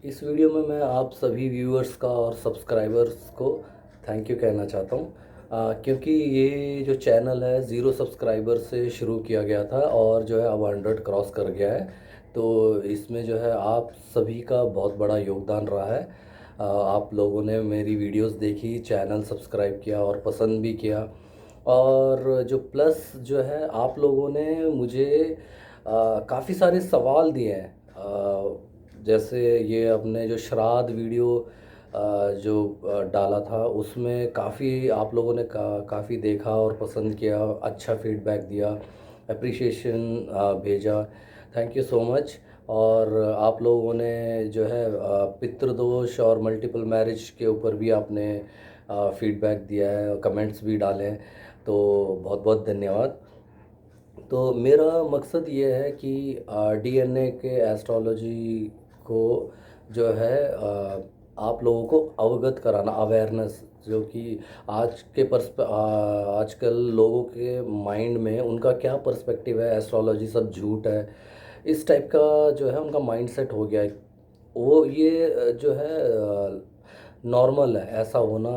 इस वीडियो में मैं आप सभी व्यूअर्स का और सब्सक्राइबर्स को थैंक यू कहना चाहता हूँ, क्योंकि ये जो चैनल है ज़ीरो सब्सक्राइबर से शुरू किया गया था और जो है अब 100 क्रॉस कर गया है। तो इसमें जो है आप सभी का बहुत बड़ा योगदान रहा है। आप लोगों ने मेरी वीडियोस देखी, चैनल सब्सक्राइब किया और पसंद भी किया। और जो प्लस जो है आप लोगों ने मुझे काफ़ी सारे सवाल दिए हैं। जैसे ये अपने जो श्राद्ध वीडियो जो डाला था उसमें काफ़ी आप लोगों ने काफ़ी देखा और पसंद किया, अच्छा फीडबैक दिया, अप्रिशिएशन भेजा। Thank you so much. और आप लोगों ने जो है पितृदोष और मल्टीपल मैरिज के ऊपर भी आपने फीडबैक दिया है, कमेंट्स भी डाले हैं, तो बहुत बहुत धन्यवाद। तो मेरा मकसद ये है कि डीएनए के एस्ट्रोलॉजी को जो है आप लोगों को अवगत कराना, अवेयरनेस, जो कि आजकल लोगों के माइंड में उनका क्या पर्सपेक्टिव है, एस्ट्रोलॉजी सब झूठ है, इस टाइप का जो है उनका माइंडसेट हो गया है। वो ये जो है नॉर्मल है, ऐसा होना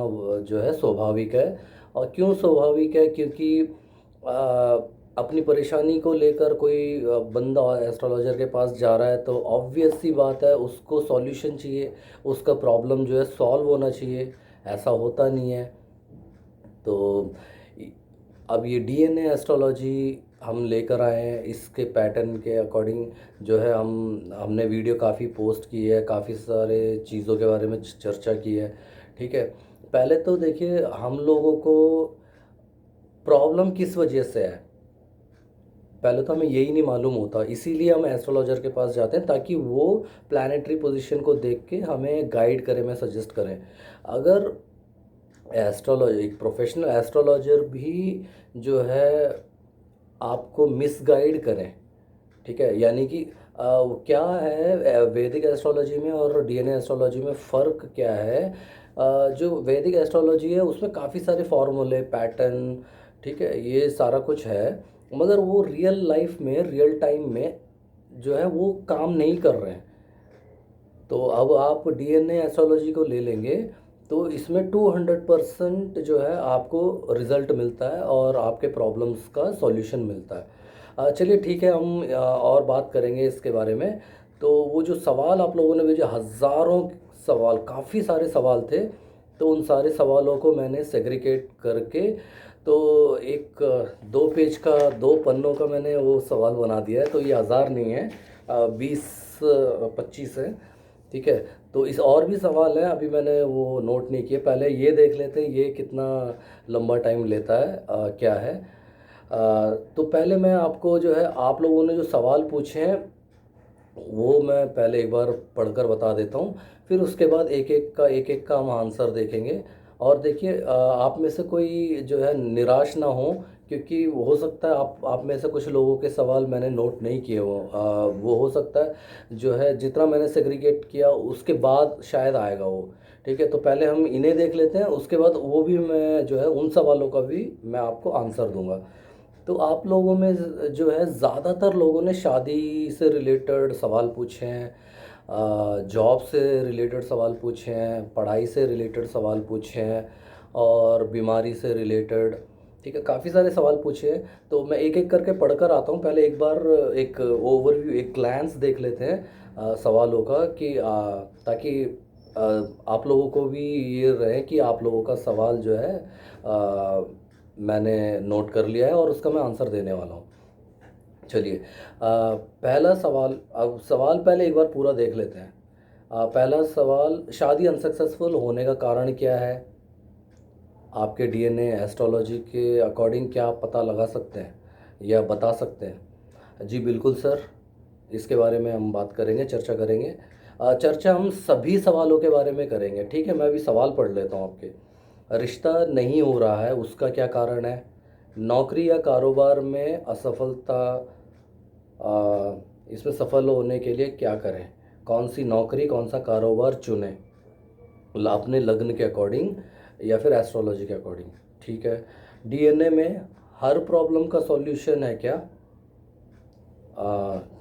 जो है स्वाभाविक है। और क्यों स्वाभाविक है? क्योंकि अपनी परेशानी को लेकर कोई बंदा एस्ट्रोलॉजर के पास जा रहा है तो ऑब्वियस सी बात है उसको सॉल्यूशन चाहिए, उसका प्रॉब्लम जो है सॉल्व होना चाहिए। ऐसा होता नहीं है। तो अब ये डीएनए एस्ट्रोलॉजी हम लेकर आए हैं, इसके पैटर्न के अकॉर्डिंग जो है हमने वीडियो काफ़ी पोस्ट की है, काफ़ी सारे चीज़ों के बारे में चर्चा की है। ठीक है, पहले तो देखिए हम लोगों को प्रॉब्लम किस वजह से है, पहले तो हमें यही नहीं मालूम होता। इसीलिए हम एस्ट्रोलॉजर के पास जाते हैं ताकि वो प्लानिटरी पोजीशन को देख के हमें गाइड करें, मैं सजेस्ट करें। अगर एक प्रोफेशनल एस्ट्रोलॉजर भी जो है आपको मिसगाइड करें, ठीक है, यानी कि क्या है वैदिक एस्ट्रोलॉजी में और डीएनए एस्ट्रोलॉजी में फ़र्क क्या है? जो वैदिक एस्ट्रोलॉजी है उसमें काफ़ी सारे फॉर्मूले, पैटर्न, ठीक है, ये सारा कुछ है, मगर वो रियल लाइफ में, रियल टाइम में जो है वो काम नहीं कर रहे हैं। तो अब आप डीएनए एस्ट्रोलॉजी को ले लेंगे तो इसमें 200% जो है आपको रिज़ल्ट मिलता है और आपके प्रॉब्लम्स का सॉल्यूशन मिलता है। चलिए ठीक है, हम और बात करेंगे इसके बारे में। तो वो जो सवाल आप लोगों ने भेजे, हज़ारों सवाल, काफ़ी सारे सवाल थे, तो उन सारे सवालों को मैंने सेग्रीगेट करके तो एक 2 पेज का, 2 पन्नों का मैंने वो सवाल बना दिया है। तो ये हज़ार नहीं है, 20-25 है। ठीक है, तो इस और भी सवाल हैं, अभी मैंने वो नोट नहीं किए। पहले ये देख लेते हैं ये कितना लंबा टाइम लेता है, क्या है। तो पहले मैं आपको जो है आप लोगों ने जो सवाल पूछे हैं वो मैं पहले एक बार पढ़कर बता देता हूँ, फिर उसके बाद एक एक का हम आंसर देखेंगे। और देखिए आप में से कोई जो है निराश ना हो, क्योंकि हो सकता है आप में से कुछ लोगों के सवाल मैंने नोट नहीं किए हो, वो हो सकता है जो है जितना मैंने सेग्रीगेट किया उसके बाद शायद आएगा वो। ठीक है, तो पहले हम इन्हें देख लेते हैं, उसके बाद वो भी मैं जो है उन सवालों का भी मैं आपको आंसर दूंगा। तो आप लोगों में जो है ज़्यादातर लोगों ने शादी से रिलेटेड सवाल पूछे हैं, जॉब से रिलेटेड सवाल पूछे हैं, पढ़ाई से रिलेटेड सवाल पूछे हैं, और बीमारी से रिलेटेड। ठीक है, काफ़ी सारे सवाल पूछे हैं। तो मैं एक एक करके पढ़कर आता हूँ। पहले एक बार एक ओवरव्यू, एक ग्लैंस देख लेते हैं सवालों का, कि ताकि आप लोगों को भी ये रहे कि आप लोगों का सवाल जो है मैंने नोट कर लिया है और उसका मैं आंसर देने वाला हूँ। चलिए, पहला सवाल, अब सवाल पहले एक बार पूरा देख लेते हैं। पहला सवाल, शादी अनसक्सेसफुल होने का कारण क्या है? आपके डीएनए एस्ट्रोलॉजी के अकॉर्डिंग क्या आप पता लगा सकते हैं या बता सकते हैं? जी बिल्कुल सर, इसके बारे में हम बात करेंगे, चर्चा करेंगे। चर्चा हम सभी सवालों के बारे में करेंगे। ठीक है, मैं अभी सवाल पढ़ लेता हूँ आपके। रिश्ता नहीं हो रहा है, उसका क्या कारण है? नौकरी या कारोबार में असफलता, इसमें सफल होने के लिए क्या करें? कौन सी नौकरी, कौन सा कारोबार चुनें? अपने लग्न के अकॉर्डिंग या फिर एस्ट्रोलॉजी के अकॉर्डिंग। ठीक है, डीएनए में हर प्रॉब्लम का सॉल्यूशन है क्या?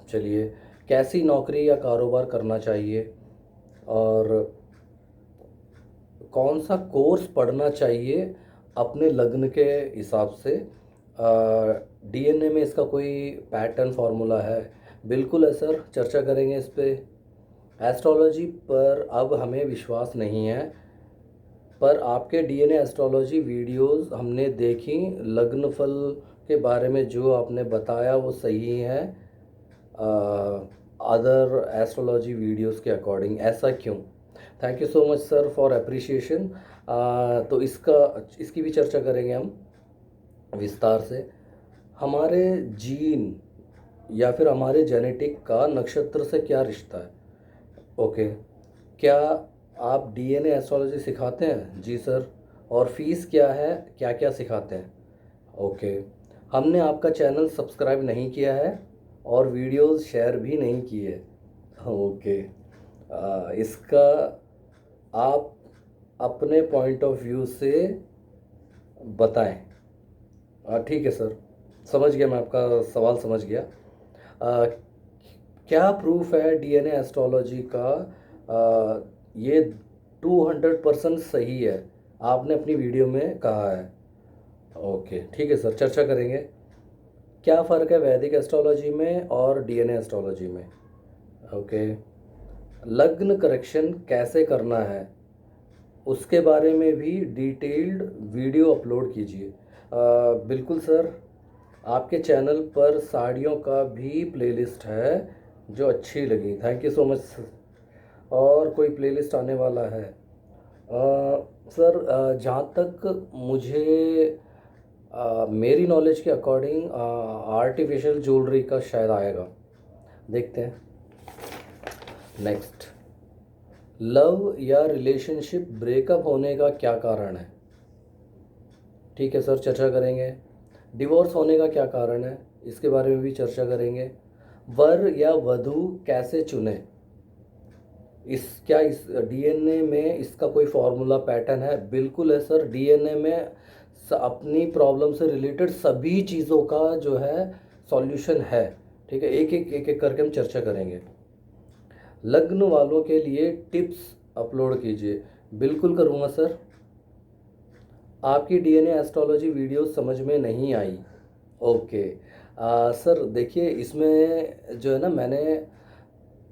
चलिए, कैसी नौकरी या कारोबार करना चाहिए? और कौन सा कोर्स पढ़ना चाहिए अपने लग्न के हिसाब से? डीएनए में इसका कोई पैटर्न फार्मूला है? बिल्कुल है सर, चर्चा करेंगे इस पे। एस्ट्रोलॉजी पर अब हमें विश्वास नहीं है, पर आपके डीएनए एस्ट्रोलॉजी वीडियोस हमने देखी, लग्न फल के बारे में जो आपने बताया वो सही है अदर एस्ट्रोलॉजी वीडियोस के अकॉर्डिंग। ऐसा क्यों? Thank you so much sir for appreciation. तो इसकी भी चर्चा करेंगे हम विस्तार से। हमारे जीन या फिर हमारे जेनेटिक का नक्षत्र से क्या रिश्ता है? ओके, क्या आप डीएनए एस्ट्रोलॉजी सिखाते हैं? जी सर। और फीस क्या है, क्या क्या सिखाते हैं? ओके, हमने आपका चैनल सब्सक्राइब नहीं किया है और वीडियोस शेयर भी नहीं किए। ओके, इसका आप अपने पॉइंट ऑफ व्यू से बताएं। ठीक है सर, समझ गया, मैं आपका सवाल समझ गया। आ, क्या प्रूफ है डीएनए एस्ट्रोलॉजी का? ये 200% सही है, आपने अपनी वीडियो में कहा है। ओके ठीक है सर, चर्चा करेंगे। क्या फ़र्क है वैदिक एस्ट्रोलॉजी में और डीएनए एस्ट्रोलॉजी में? ओके, लग्न करेक्शन कैसे करना है उसके बारे में भी डिटेल्ड वीडियो अपलोड कीजिए। बिल्कुल सर, आपके चैनल पर साड़ियों का भी प्लेलिस्ट है जो अच्छी लगी। Thank you so much. और कोई प्लेलिस्ट आने वाला है? सर, जहाँ तक मुझे मेरी नॉलेज के अकॉर्डिंग आर्टिफिशियल ज्वेलरी का शायद आएगा, देखते हैं। नेक्स्ट, लव या रिलेशनशिप ब्रेकअप होने का क्या कारण है? ठीक है सर, चर्चा करेंगे। डिवोर्स होने का क्या कारण है, इसके बारे में भी चर्चा करेंगे। वर या वधू कैसे चुने, इस डीएनए में इसका कोई फॉर्मूला पैटर्न है? बिल्कुल है सर, डीएनए में अपनी प्रॉब्लम से रिलेटेड सभी चीज़ों का जो है सॉल्यूशन है। ठीक है, एक एक करके हम चर्चा करेंगे। लग्न वालों के लिए टिप्स अपलोड कीजिए। बिल्कुल करूँगा सर। आपकी डीएनए एस्ट्रोलॉजी वीडियो समझ में नहीं आई। ओके, सर देखिए, इसमें जो है ना, मैंने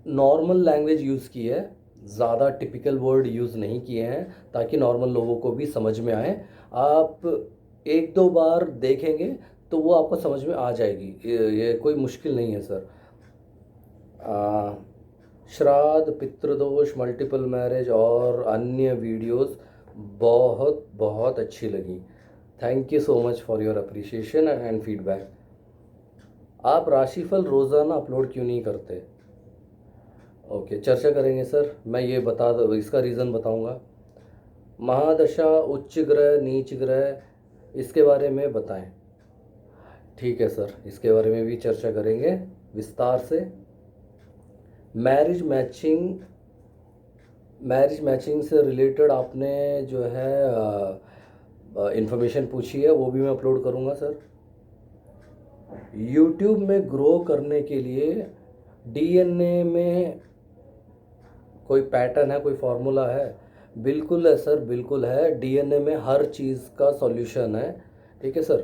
नॉर्मल लैंग्वेज यूज़ की है, ज़्यादा टिपिकल वर्ड यूज़ नहीं किए हैं ताकि नॉर्मल लोगों को भी समझ में आए। आप एक दो बार देखेंगे तो वो आपको समझ में आ जाएगी, ये कोई मुश्किल नहीं है सर। श्राद्ध, पितृदोष, मल्टीपल मैरिज और अन्य वीडियोस बहुत बहुत अच्छी लगी। Thank you so much for your appreciation and feedback. आप राशिफल रोज़ाना अपलोड क्यों नहीं करते? ओके, चर्चा करेंगे सर। मैं ये बता दो, इसका रीज़न बताऊंगा। महादशा, उच्च ग्रह, नीच ग्रह, इसके बारे में बताएं। ठीक है सर, इसके बारे में भी चर्चा करेंगे विस्तार से। मैरिज मैचिंग से रिलेटेड आपने जो है इंफॉर्मेशन पूछी है, वो भी मैं अपलोड करूँगा सर। यूट्यूब में ग्रो करने के लिए डीएनए में कोई पैटर्न है, कोई फार्मूला है? बिल्कुल है सर, बिल्कुल है, डीएनए में हर चीज़ का सॉल्यूशन है। ठीक है सर,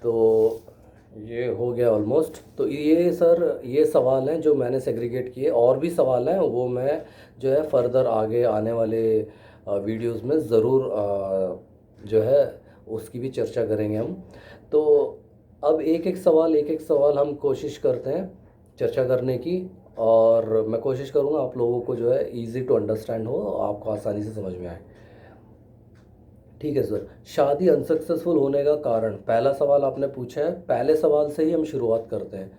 तो ये हो गया ऑलमोस्ट। तो ये सर, ये सवाल हैं जो मैंने सेग्रीगेट किए, और भी सवाल हैं वो मैं जो है फर्दर आगे आने वाले वीडियोस में ज़रूर जो है उसकी भी चर्चा करेंगे हम। तो अब एक एक सवाल हम कोशिश करते हैं चर्चा करने की, और मैं कोशिश करूँगा आप लोगों को जो है इजी टू अंडरस्टैंड हो, आपको आसानी से समझ में आए। ठीक है सर, शादी अनसक्सेसफुल होने का कारण, पहला सवाल आपने पूछा है, पहले सवाल से ही हम शुरुआत करते हैं।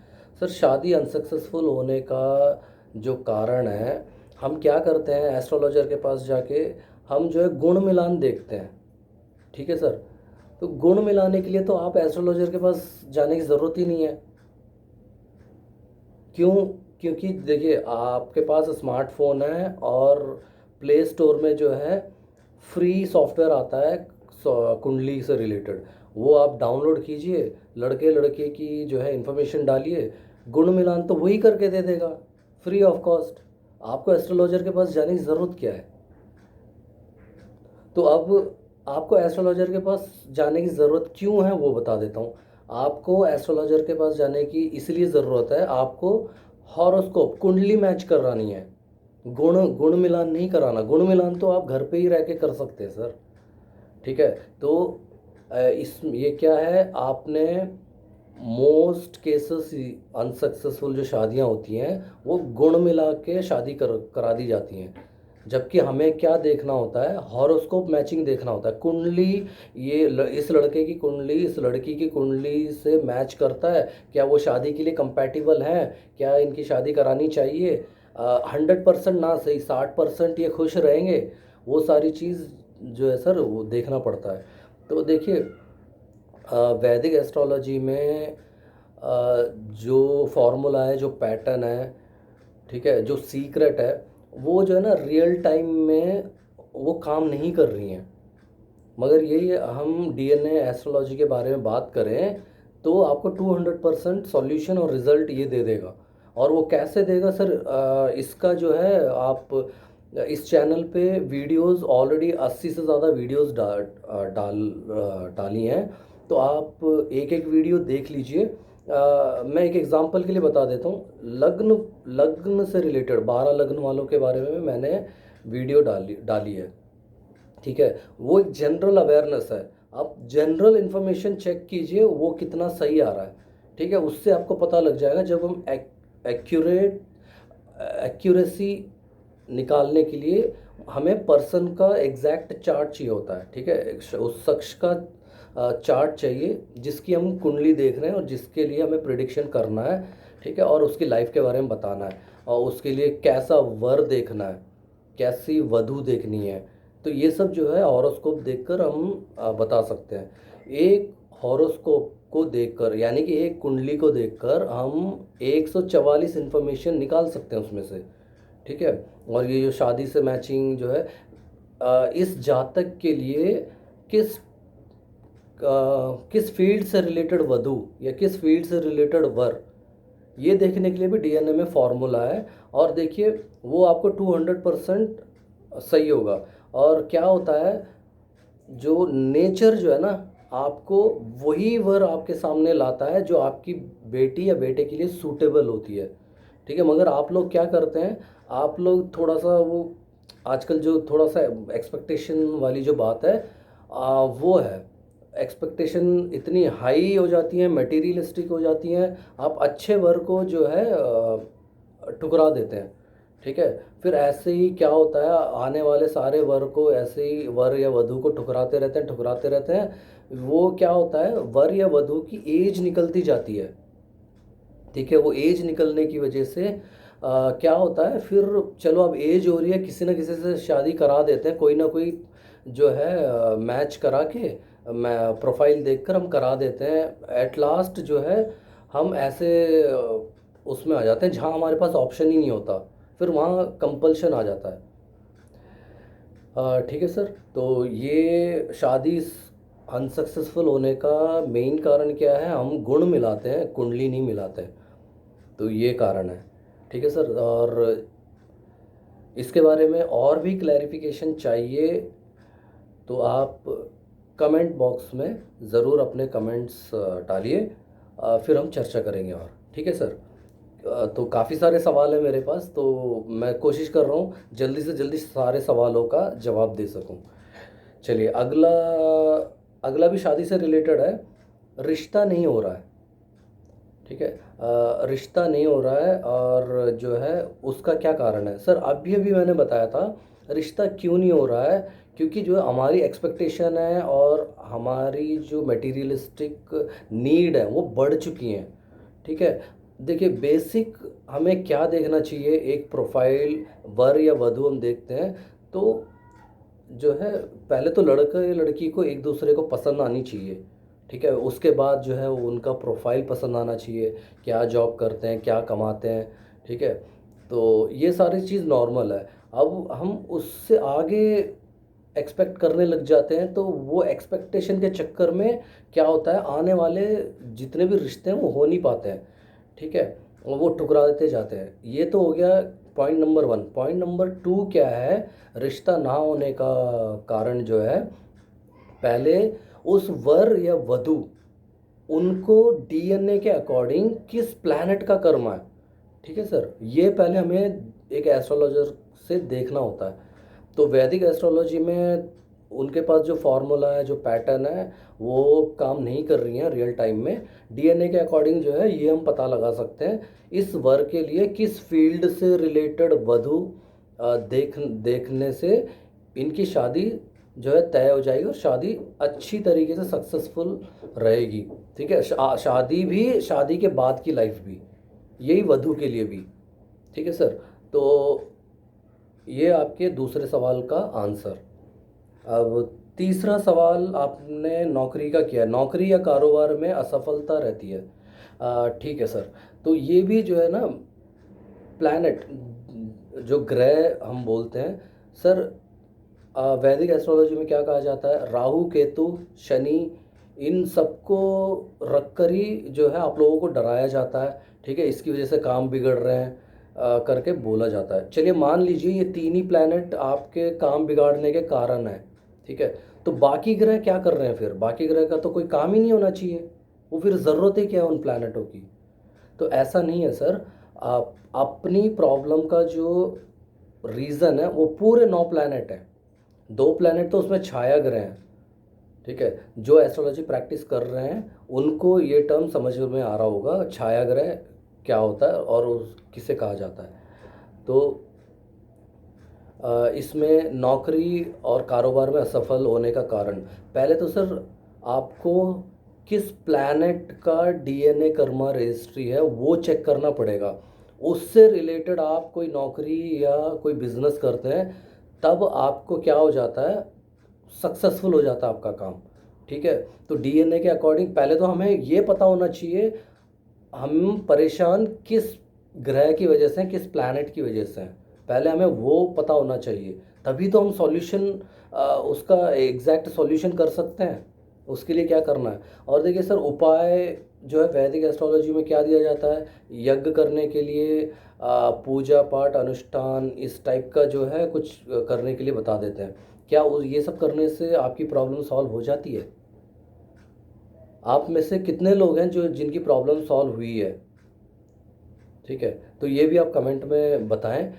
सर, शादी अनसक्सेसफुल होने का जो कारण है, हम क्या करते हैं, एस्ट्रोलॉजर के पास जाके हम जो है गुण मिलान देखते हैं। ठीक है सर, तो गुण मिलाने के लिए तो आप एस्ट्रोलॉजर के पास जाने की ज़रूरत ही नहीं है। क्यों? क्योंकि देखिए, आपके पास स्मार्टफोन है और प्ले स्टोर में जो है फ्री सॉफ्टवेयर आता है कुंडली से रिलेटेड, वो आप डाउनलोड कीजिए, लड़के लड़के की जो है इन्फॉर्मेशन डालिए, गुण मिलान तो वही करके दे देगा फ्री ऑफ कॉस्ट। आपको एस्ट्रोलॉजर के पास जाने की ज़रूरत क्या है? तो अब आपको एस्ट्रोलॉजर के पास जाने की ज़रूरत क्यों है वो बता देता हूँ। आपको एस्ट्रोलॉजर के पास जाने की इसलिए ज़रूरत है, आपको हॉरोस्कोप कुंडली मैच करानी है। गुण गुण मिलान नहीं कराना। गुण मिलान तो आप घर पे ही रह के कर सकते हैं सर। ठीक है, तो इस ये क्या है, आपने मोस्ट केसेस अनसक्सेसफुल जो शादियां होती हैं वो गुण मिला के शादी करा दी जाती हैं। जबकि हमें क्या देखना होता है, हॉरोस्कोप मैचिंग देखना होता है। कुंडली, इस लड़के की कुंडली इस लड़की की कुंडली से मैच करता है, क्या वो शादी के लिए कंपैटिबल हैं, क्या इनकी शादी करानी चाहिए। 100% ना सही, 60% ये खुश रहेंगे, वो सारी चीज़ जो है सर वो देखना पड़ता है। तो देखिए, वैदिक एस्ट्रोलॉजी में जो फॉर्मूला है, जो पैटर्न है, ठीक है, जो सीक्रेट है, वो जो है ना रियल टाइम में वो काम नहीं कर रही हैं। मगर यही हम डीएनए एस्ट्रोलॉजी के बारे में बात करें तो आपको 200% सॉल्यूशन और रिजल्ट ये दे देगा। और वो कैसे देगा सर, इसका जो है, आप इस चैनल पे वीडियोस ऑलरेडी 80 से ज़्यादा वीडियोस डाली हैं। तो आप एक एक वीडियो देख लीजिए। मैं एक एग्जांपल के लिए बता देता हूँ। लग्न लग्न से रिलेटेड 12 लग्न वालों के बारे में मैंने वीडियो डाली डाली है। ठीक है, वो एक जनरल अवेयरनेस है। आप जनरल इन्फॉर्मेशन चेक कीजिए वो कितना सही आ रहा है। ठीक है, उससे आपको पता लग जाएगा। जब हम एक्यूरेट एक्यूरेसी निकालने के लिए हमें पर्सन का एग्जैक्ट चार्ट चाहिए होता है। ठीक है, उस शख्स का चार्ट चाहिए जिसकी हम कुंडली देख रहे हैं और जिसके लिए हमें प्रिडिक्शन करना है। ठीक है, और उसकी लाइफ के बारे में बताना है, और उसके लिए कैसा वर देखना है, कैसी वधू देखनी है। तो ये सब जो है हॉरोस्कोप देखकर हम बता सकते हैं। एक हॉरोस्कोप को देखकर, यानी कि एक कुंडली को देखकर हम 144 इन्फॉर्मेशन निकाल सकते हैं उसमें से। ठीक है, और ये जो शादी से मैचिंग जो है, इस जातक के लिए किस किस फील्ड से रिलेटेड वधु या किस फील्ड से रिलेटेड वर, ये देखने के लिए भी डीएनए में फॉर्मूला है। और देखिए, वो आपको 200% सही होगा। और क्या होता है, जो नेचर जो है ना, आपको वही वर आपके सामने लाता है जो आपकी बेटी या बेटे के लिए सूटेबल होती है। ठीक है, मगर आप लोग क्या करते हैं, आप लोग थोड़ा सा वो आजकल जो थोड़ा सा एक्सपेक्टेशन वाली जो बात है, वो है, एक्सपेक्टेशन इतनी हाई हो जाती हैं, मटेरियलिस्टिक हो जाती हैं, आप अच्छे वर को जो है ठुकरा देते हैं। ठीक है, फिर ऐसे ही क्या होता है, आने वाले सारे वर को ऐसे ही वर या वधु को ठुकराते रहते हैं। वो क्या होता है, वर या वधु की एज निकलती जाती है। ठीक है, वो एज निकलने की वजह से क्या होता है, फिर चलो अब एज हो रही है, किसी ना किसी से शादी करा देते हैं, कोई ना कोई जो है मैच करा के, मैं प्रोफाइल देखकर हम करा देते हैं। एट लास्ट जो है हम ऐसे उसमें आ जाते हैं जहाँ हमारे पास ऑप्शन ही नहीं होता, फिर वहाँ कंपल्शन आ जाता है। ठीक है सर, तो ये शादी अनसक्सेसफुल होने का मेन कारण क्या है, हम गुण मिलाते हैं, कुंडली नहीं मिलाते हैं। तो ये कारण है। ठीक है सर, और इसके बारे में और भी क्लैरिफिकेशन चाहिए तो आप कमेंट बॉक्स में ज़रूर अपने कमेंट्स डालिए, फिर हम चर्चा करेंगे। और ठीक है सर, तो काफ़ी सारे सवाल हैं मेरे पास, तो मैं कोशिश कर रहा हूँ जल्दी से जल्दी सारे सवालों का जवाब दे सकूँ। चलिए, अगला अगला भी शादी से रिलेटेड है। रिश्ता नहीं हो रहा है। ठीक है, रिश्ता नहीं हो रहा है, और जो है उसका क्या कारण है सर, अभी अभी मैंने बताया था। रिश्ता क्यों नहीं हो रहा है, क्योंकि जो हमारी एक्सपेक्टेशन है और हमारी जो मटेरियलिस्टिक नीड है वो बढ़ चुकी हैं। ठीक है, देखिए, बेसिक हमें क्या देखना चाहिए, एक प्रोफाइल वर या वधु हम देखते हैं तो जो है पहले तो लड़का या लड़की को एक दूसरे को पसंद आनी चाहिए। ठीक है, उसके बाद जो है वो उनका प्रोफाइल पसंद आना चाहिए, क्या जॉब करते हैं, क्या कमाते हैं। ठीक है, तो ये सारी चीज़ नॉर्मल है। अब हम उससे आगे एक्सपेक्ट करने लग जाते हैं, तो वो एक्सपेक्टेशन के चक्कर में क्या होता है, आने वाले जितने भी रिश्ते हैं वो हो नहीं पाते हैं। ठीक है, और वो ठुकरा देते जाते हैं। ये तो हो गया पॉइंट नंबर 1। पॉइंट नंबर 2 क्या है, रिश्ता ना होने का कारण जो है, पहले उस वर या वधु, उनको डीएनए के अकॉर्डिंग किस प्लैनेट का कर्म है। ठीक है सर, ये पहले हमें एक एस्ट्रोलॉजर से देखना होता है। तो वैदिक एस्ट्रोलॉजी में उनके पास जो फॉर्मूला है, जो पैटर्न है, वो काम नहीं कर रही हैं रियल टाइम में। डीएनए के अकॉर्डिंग जो है ये हम पता लगा सकते हैं इस वर्ग के लिए किस फील्ड से रिलेटेड वधु देखने से इनकी शादी जो है तय हो जाएगी और शादी अच्छी तरीके से सक्सेसफुल रहेगी। ठीक है, शादी भी, शादी के बाद की लाइफ भी, यही वधु के लिए भी। ठीक है सर, तो ये आपके दूसरे सवाल का आंसर। अब तीसरा सवाल आपने नौकरी का किया, नौकरी या कारोबार में असफलता रहती है। ठीक है सर, तो ये भी जो है ना, प्लैनेट, जो ग्रह हम बोलते हैं सर, वैदिक एस्ट्रोलॉजी में क्या कहा जाता है, राहु केतु शनि, इन सबको रख कर ही जो है आप लोगों को डराया जाता है। ठीक है, इसकी वजह से काम बिगड़ रहे हैं करके बोला जाता है। चलिए मान लीजिए ये तीन ही प्लैनेट आपके काम बिगाड़ने के कारण है। ठीक है, तो बाकी ग्रह क्या कर रहे हैं फिर, बाकी ग्रह का तो कोई काम ही नहीं होना चाहिए, वो फिर ज़रूरत ही क्या है उन प्लैनेटों की। तो ऐसा नहीं है सर, आप अपनी प्रॉब्लम का जो रीज़न है वो पूरे 9 प्लैनेट है, 2 प्लैनेट तो उसमें छाया ग्रह हैं। ठीक है, जो एस्ट्रोलॉजी प्रैक्टिस कर रहे हैं उनको ये टर्म समझ में आ रहा होगा, छाया ग्रह क्या होता है और उस किसे कहा जाता है। तो इसमें नौकरी और कारोबार में असफल होने का कारण, पहले तो सर आपको किस प्लैनेट का डीएनए कर्मा रजिस्ट्री है वो चेक करना पड़ेगा। उससे रिलेटेड आप कोई नौकरी या कोई बिजनेस करते हैं, तब आपको क्या हो जाता है, सक्सेसफुल हो जाता है आपका काम। ठीक है, तो डीएनए के अकॉर्डिंग पहले तो हमें ये पता होना चाहिए हम परेशान किस ग्रह की वजह से हैं, किस प्लैनेट की वजह से हैं, पहले हमें वो पता होना चाहिए, तभी तो हम सॉल्यूशन, उसका एग्जैक्ट सॉल्यूशन कर सकते हैं। उसके लिए क्या करना है, और देखिए सर, उपाय जो है वैदिक एस्ट्रोलॉजी में क्या दिया जाता है, यज्ञ करने के लिए, पूजा पाठ अनुष्ठान इस टाइप का जो है कुछ करने के लिए बता देते हैं। क्या ये सब करने से आपकी प्रॉब्लम सॉल्व हो जाती है? आप में से कितने लोग हैं जो जिनकी प्रॉब्लम सॉल्व हुई है? ठीक है, तो ये भी आप कमेंट में बताएं।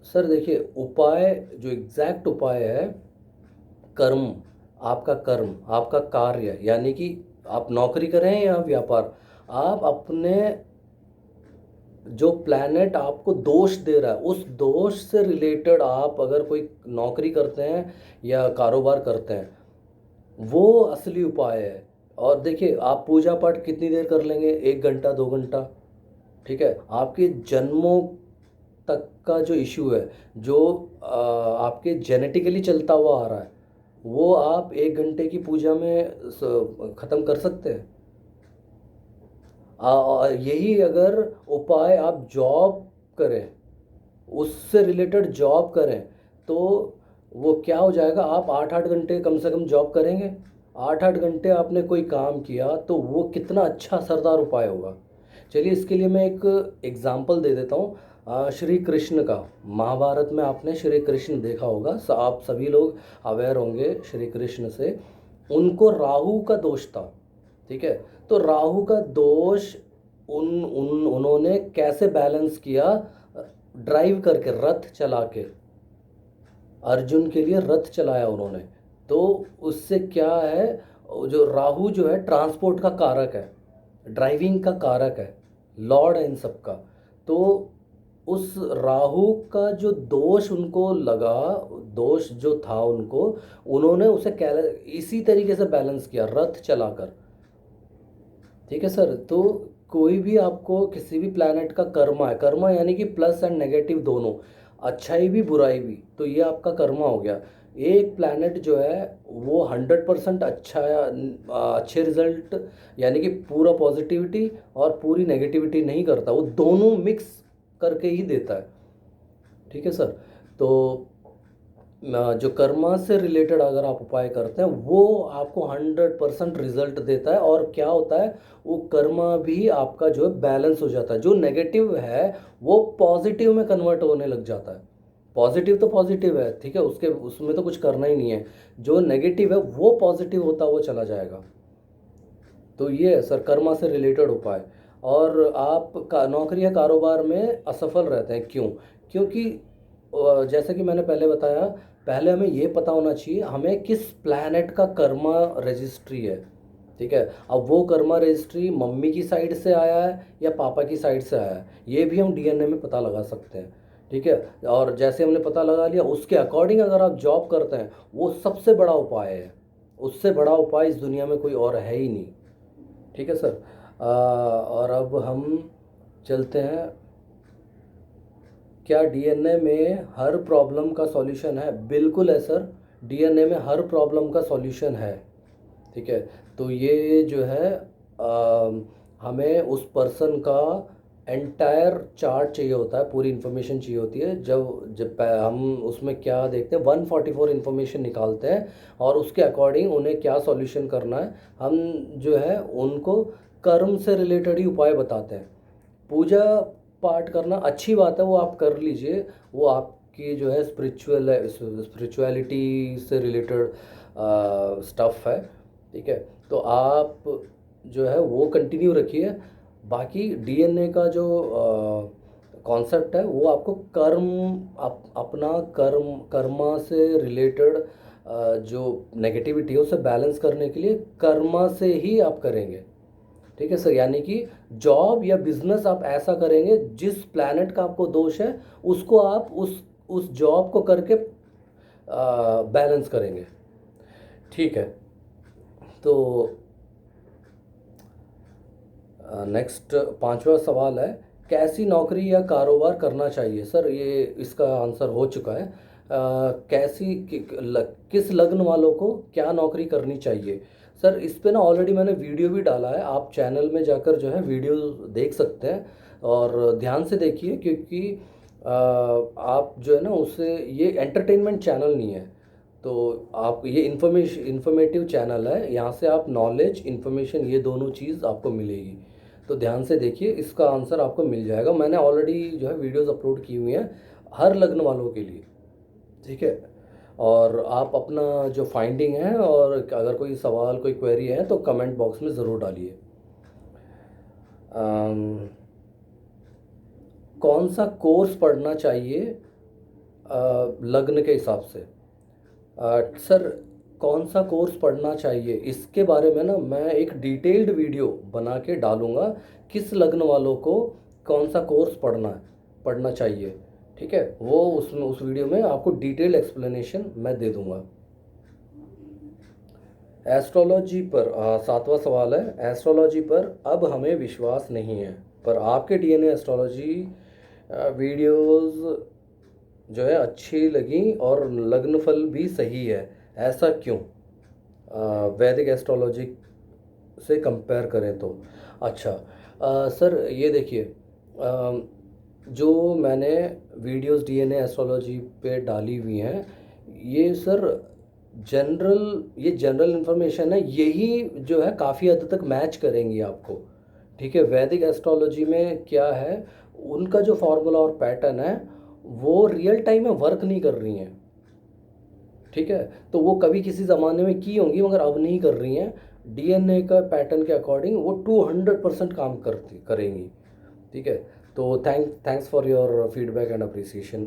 सर देखिए, उपाय जो एग्जैक्ट उपाय है, कर्म, आपका कर्म, आपका कार्य, यानी कि आप नौकरी करें या व्यापार, आप अपने जो प्लैनेट आपको दोष दे रहा है उस दोष से रिलेटेड आप अगर कोई नौकरी करते हैं या कारोबार करते हैं, वो असली उपाय है। और देखिए, आप पूजा पाठ कितनी देर कर लेंगे, 1 घंटा 2 घंटा। ठीक है, आपके जन्मों तक का जो इशू है, जो आपके जेनेटिकली चलता हुआ आ रहा है, वो आप 1 घंटे की पूजा में ख़त्म कर सकते हैं। यही अगर उपाय आप जॉब करें, उससे रिलेटेड जॉब करें, तो वो क्या हो जाएगा, आप 8-8 घंटे कम से कम जॉब करेंगे, 8-8 घंटे आपने कोई काम किया, तो वो कितना अच्छा असरदार उपाय होगा। चलिए, इसके लिए मैं एक एग्जाम्पल दे देता हूँ। श्री कृष्ण का, महाभारत में आपने श्री कृष्ण देखा होगा, आप सभी लोग अवेयर होंगे श्री कृष्ण से। उनको राहु का दोष था। ठीक है, तो राहु का दोष उन्होंने कैसे बैलेंस किया, ड्राइव करके, रथ चला के, अर्जुन के लिए रथ चलाया उन्होंने। तो उससे क्या है, जो राहु जो है ट्रांसपोर्ट का कारक है, ड्राइविंग का कारक है, लॉर्ड है इन सब का। तो उस राहु का जो दोष उनको लगा, दोष जो था उनको, उन्होंने उसे इसी तरीके से बैलेंस किया, रथ चलाकर। ठीक है सर, तो कोई भी आपको किसी भी प्लैनेट का कर्मा है, कर्मा यानी कि प्लस एंड नेगेटिव दोनों, अच्छाई भी बुराई भी, तो ये आपका कर्मा हो गया। एक प्लैनेट जो है वो 100% अच्छा, अच्छे रिजल्ट, यानी कि पूरा पॉजिटिविटी और पूरी नेगेटिविटी नहीं करता, वो दोनों मिक्स करके ही देता है। ठीक है सर, तो जो कर्मा से रिलेटेड अगर आप उपाय करते हैं वो आपको 100% रिजल्ट देता है। और क्या होता है, वो कर्मा भी आपका जो है बैलेंस हो जाता है। जो नेगेटिव है वो पॉजिटिव में कन्वर्ट होने लग जाता है। पॉजिटिव तो पॉजिटिव है, ठीक है, उसके उसमें तो कुछ करना ही नहीं है। जो नेगेटिव है वो पॉजिटिव होता हुआ चला जाएगा। तो ये है सर कर्मा से रिलेटेड उपाय। और आप नौकरी या कारोबार में असफल रहते हैं, क्यों? क्योंकि जैसे कि मैंने पहले बताया, पहले हमें ये पता होना चाहिए हमें किस प्लैनेट का कर्मा रजिस्ट्री है। ठीक है, अब वो कर्मा रजिस्ट्री मम्मी की साइड से आया है या पापा की साइड से आया है, ये भी हम डीएनए में पता लगा सकते हैं। ठीक है, और जैसे हमने पता लगा लिया उसके अकॉर्डिंग अगर आप जॉब करते हैं, वो सबसे बड़ा उपाय है। उससे बड़ा उपाय इस दुनिया में कोई और है ही नहीं। ठीक है सर। और अब हम चलते हैं, क्या डीएनए में हर प्रॉब्लम का सॉल्यूशन है? बिल्कुल है सर, डीएनए में हर प्रॉब्लम का सॉल्यूशन है। ठीक है, तो ये जो है हमें उस पर्सन का एंटायर चार्ट चाहिए होता है, पूरी इन्फॉर्मेशन चाहिए होती है। जब जब हम उसमें क्या देखते हैं, 144 इन्फॉर्मेशन निकालते हैं और उसके अकॉर्डिंग उन्हें क्या सॉल्यूशन करना है, हम जो है उनको कर्म से रिलेटेड ही उपाय बताते हैं। पूजा पाठ करना अच्छी बात है, वो आप कर लीजिए, वो आपकी जो है स्पिरिचुअलिटी से रिलेटेड स्टफ़ है। ठीक है, तो आप जो है वो कंटिन्यू रखिए। बाकी डीएनए का जो कॉन्सेप्ट है वो आपको अपना कर्मा से रिलेटेड जो नेगेटिविटी है उसे बैलेंस करने के लिए कर्मा से ही आप करेंगे। ठीक है सर, यानी कि जॉब या बिजनेस आप ऐसा करेंगे जिस प्लैनेट का आपको दोष है उसको आप उस जॉब को करके बैलेंस करेंगे। ठीक है, तो नेक्स्ट पांचवा सवाल है, कैसी नौकरी या कारोबार करना चाहिए? सर ये इसका आंसर हो चुका है। किस लग्न वालों को क्या नौकरी करनी चाहिए? सर इस पे ना ऑलरेडी मैंने वीडियो भी डाला है, आप चैनल में जाकर जो है वीडियो देख सकते हैं और ध्यान से देखिए, क्योंकि आप जो है ना उससे, ये एंटरटेनमेंट चैनल नहीं है। तो आप ये इन्फॉर्मेटिव चैनल है, यहाँ से आप नॉलेज इन्फॉर्मेशन ये दोनों चीज़ आपको मिलेगी। तो ध्यान से देखिए, इसका आंसर आपको मिल जाएगा। मैंने ऑलरेडी जो है वीडियोस अपलोड की हुई हैं हर लग्न वालों के लिए। ठीक है, और आप अपना जो फाइंडिंग है और अगर कोई सवाल कोई क्वेरी है तो कमेंट बॉक्स में ज़रूर डालिए। कौन सा कोर्स पढ़ना चाहिए लग्न के हिसाब से? सर कौन सा कोर्स पढ़ना चाहिए इसके बारे में ना मैं एक डिटेल्ड वीडियो बना के डालूँगा, किस लग्न वालों को कौन सा कोर्स पढ़ना चाहिए। ठीक है, वो उसमें उस वीडियो में आपको डिटेल्ड एक्सप्लेनेशन मैं दे दूँगा। एस्ट्रोलॉजी पर सातवां सवाल है, एस्ट्रोलॉजी पर अब हमें विश्वास नहीं है, पर आपके डीएनए एस्ट्रोलॉजी वीडियोस जो है अच्छी लगी और लग्नफल भी सही है, ऐसा क्यों? वैदिक एस्ट्रोलॉजी से कंपेयर करें तो। अच्छा सर ये देखिए, जो मैंने वीडियोस डीएनए एस्ट्रोलॉजी पे डाली हुई हैं, ये सर जनरल इन्फॉर्मेशन है, यही जो है काफ़ी हद तक मैच करेंगी आपको। ठीक है, वैदिक एस्ट्रोलॉजी में क्या है, उनका जो फॉर्मूला और पैटर्न है वो रियल टाइम में वर्क नहीं कर रही हैं। ठीक है, तो वो कभी किसी ज़माने में की होंगी मगर अब नहीं कर रही हैं। डीएनए का पैटर्न के अकॉर्डिंग वो 200% काम करेंगी। ठीक है, तो thanks for your feedback and appreciation.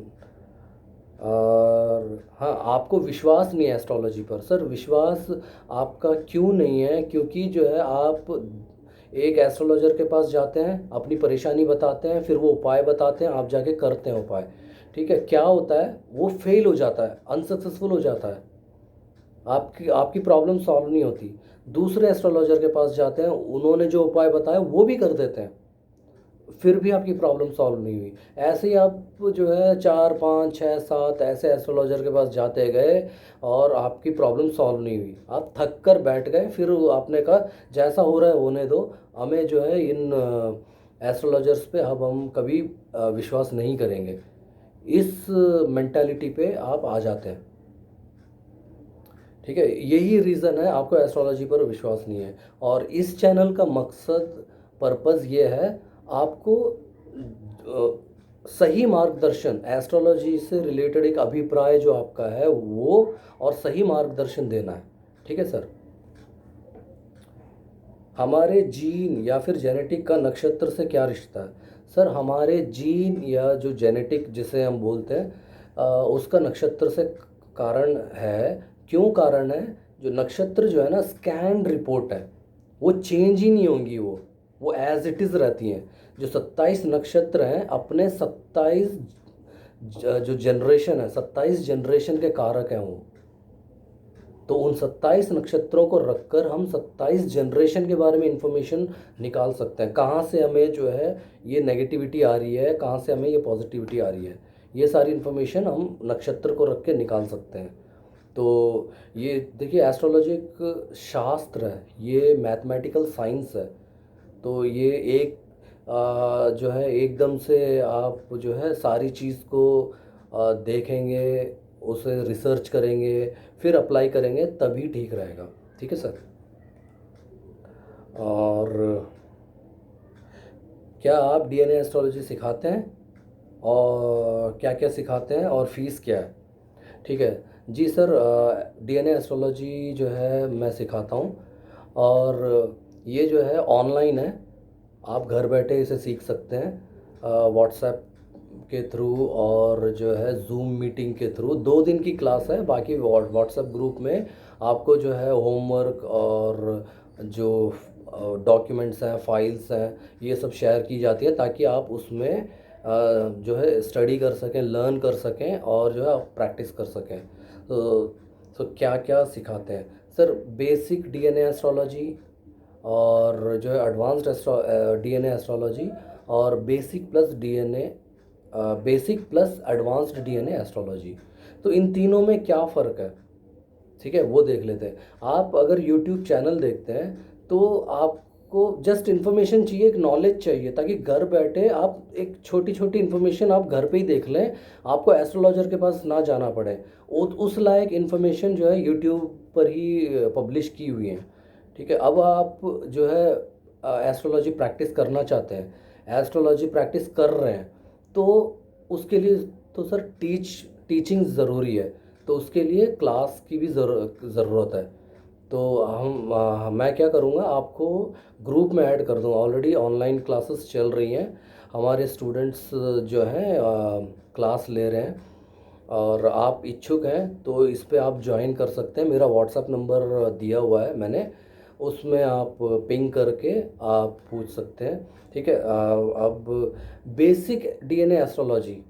और हाँ, आपको विश्वास नहीं है एस्ट्रोलॉजी पर। सर विश्वास आपका क्यों नहीं है? क्योंकि जो है आप एक एस्ट्रोलॉजर के पास जाते हैं, अपनी परेशानी बताते हैं, फिर वो उपाय बताते हैं, आप जाके करते हैं उपाय। ठीक है, क्या होता है, वो फेल हो जाता है, अनसक्सेसफुल हो जाता है, आपकी आपकी प्रॉब्लम सॉल्व नहीं होती। दूसरे एस्ट्रोलॉजर के पास जाते हैं, उन्होंने जो उपाय बताया वो भी कर देते हैं, फिर भी आपकी प्रॉब्लम सॉल्व नहीं हुई। ऐसे ही आप जो है 4 5 6 7 ऐसे एस्ट्रोलॉजर के पास जाते गए और आपकी प्रॉब्लम सॉल्व नहीं हुई, आप थक कर बैठ गए, फिर आपने कहा जैसा हो रहा है होने दो, हमें जो है इन एस्ट्रोलॉजर्स पे अब हम कभी विश्वास नहीं करेंगे। इस मेंटालिटी पे आप आ जाते हैं। ठीक है, यही रीज़न है आपको एस्ट्रोलॉजी पर विश्वास नहीं है। और इस चैनल का मकसद, पर्पज़ ये है आपको सही मार्गदर्शन, एस्ट्रोलॉजी से रिलेटेड एक अभिप्राय जो आपका है वो, और सही मार्गदर्शन देना है। ठीक है सर। हमारे जीन या फिर जेनेटिक का नक्षत्र से क्या रिश्ता है? सर हमारे जीन या जो जेनेटिक जिसे हम बोलते हैं उसका नक्षत्र से कारण है। क्यों कारण है? जो नक्षत्र जो है ना, स्कैन रिपोर्ट है, वो चेंज ही नहीं होंगी, वो एज इट इज़ रहती हैं। जो 27 नक्षत्र हैं, अपने 27 जो जनरेशन है, 27 जनरेशन के कारक हैं वो। तो उन 27 नक्षत्रों को रखकर हम 27 जनरेशन के बारे में इंफॉर्मेशन निकाल सकते हैं। कहाँ से हमें जो है ये नेगेटिविटी आ रही है, कहाँ से हमें ये पॉजिटिविटी आ रही है, ये सारी इन्फॉर्मेशन हम नक्षत्र को रख के निकाल सकते हैं। तो ये देखिए, एस्ट्रोलॉजी एक शास्त्र है, ये मैथमेटिकल साइंस है। तो ये एक जो है एकदम से आप जो है सारी चीज़ को देखेंगे, उसे रिसर्च करेंगे, फिर अप्लाई करेंगे, तभी ठीक रहेगा। ठीक है सर। और क्या आप डीएनए एस्ट्रोलॉजी सिखाते हैं, और क्या क्या सिखाते हैं, और फीस क्या है? ठीक है जी सर, डीएनए एस्ट्रोलॉजी जो है मैं सिखाता हूँ, और ये जो है ऑनलाइन है, आप घर बैठे इसे सीख सकते हैं व्हाट्सएप के थ्रू, और जो है जूम मीटिंग के थ्रू। 2 दिन की क्लास है, बाकी व्हाट्सएप ग्रुप में आपको जो है होमवर्क और जो डॉक्यूमेंट्स हैं, फाइल्स हैं, ये सब शेयर की जाती है, ताकि आप उसमें जो है स्टडी कर सकें, लर्न कर सकें, और जो है आप प्रैक्टिस कर सकें। तो क्या क्या सिखाते हैं सर? बेसिक डीएनए एस्ट्रोलॉजी, और जो है एडवांस्ड डीएनए एस्ट्रोलॉजी, और basic plus advanced DNA astrology. तो इन तीनों में क्या फ़र्क है, ठीक है, वो देख लेते हैं। आप अगर यूट्यूब चैनल देखते हैं तो आपको जस्ट इन्फॉर्मेशन चाहिए, एक नॉलेज चाहिए, ताकि घर बैठे आप एक छोटी छोटी इन्फॉर्मेशन आप घर पे ही देख लें, आपको एस्ट्रोलॉजर के पास ना जाना पड़े। उस लायक इन्फॉर्मेशन जो है यूट्यूब पर ही पब्लिश की हुई है। ठीक है, अब आप जो है एस्ट्रोलॉजी प्रैक्टिस करना चाहते हैं, एस्ट्रोलॉजी प्रैक्टिस कर रहे हैं, तो उसके लिए तो सर टीचिंग ज़रूरी है। तो उसके लिए क्लास की भी ज़रूरत है। तो मैं क्या करूँगा, आपको ग्रुप में ऐड कर दूँगा। ऑलरेडी ऑनलाइन क्लासेस चल रही हैं, हमारे स्टूडेंट्स जो हैं क्लास ले रहे हैं, और आप इच्छुक हैं तो इस पे आप ज्वाइन कर सकते हैं। मेरा व्हाट्सएप नंबर दिया हुआ है मैंने, उसमें आप पिंग करके आप पूछ सकते हैं। ठीक है, अब बेसिक डीएनए एस्ट्रोलॉजी,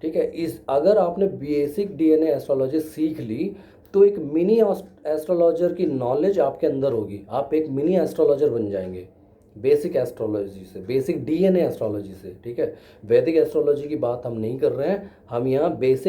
ठीक है, इस अगर आपने बेसिक डीएनए एस्ट्रोलॉजी सीख ली, तो एक मिनी एस्ट्रोलॉजर की नॉलेज आपके अंदर होगी, आप एक मिनी एस्ट्रोलॉजर बन जाएंगे बेसिक एस्ट्रोलॉजी से, बेसिक डीएनए एस्ट्रोलॉजी से। ठीक है, वैदिक एस्ट्रोलॉजी की बात हम नहीं कर रहे हैं, हम यहाँ बेसिक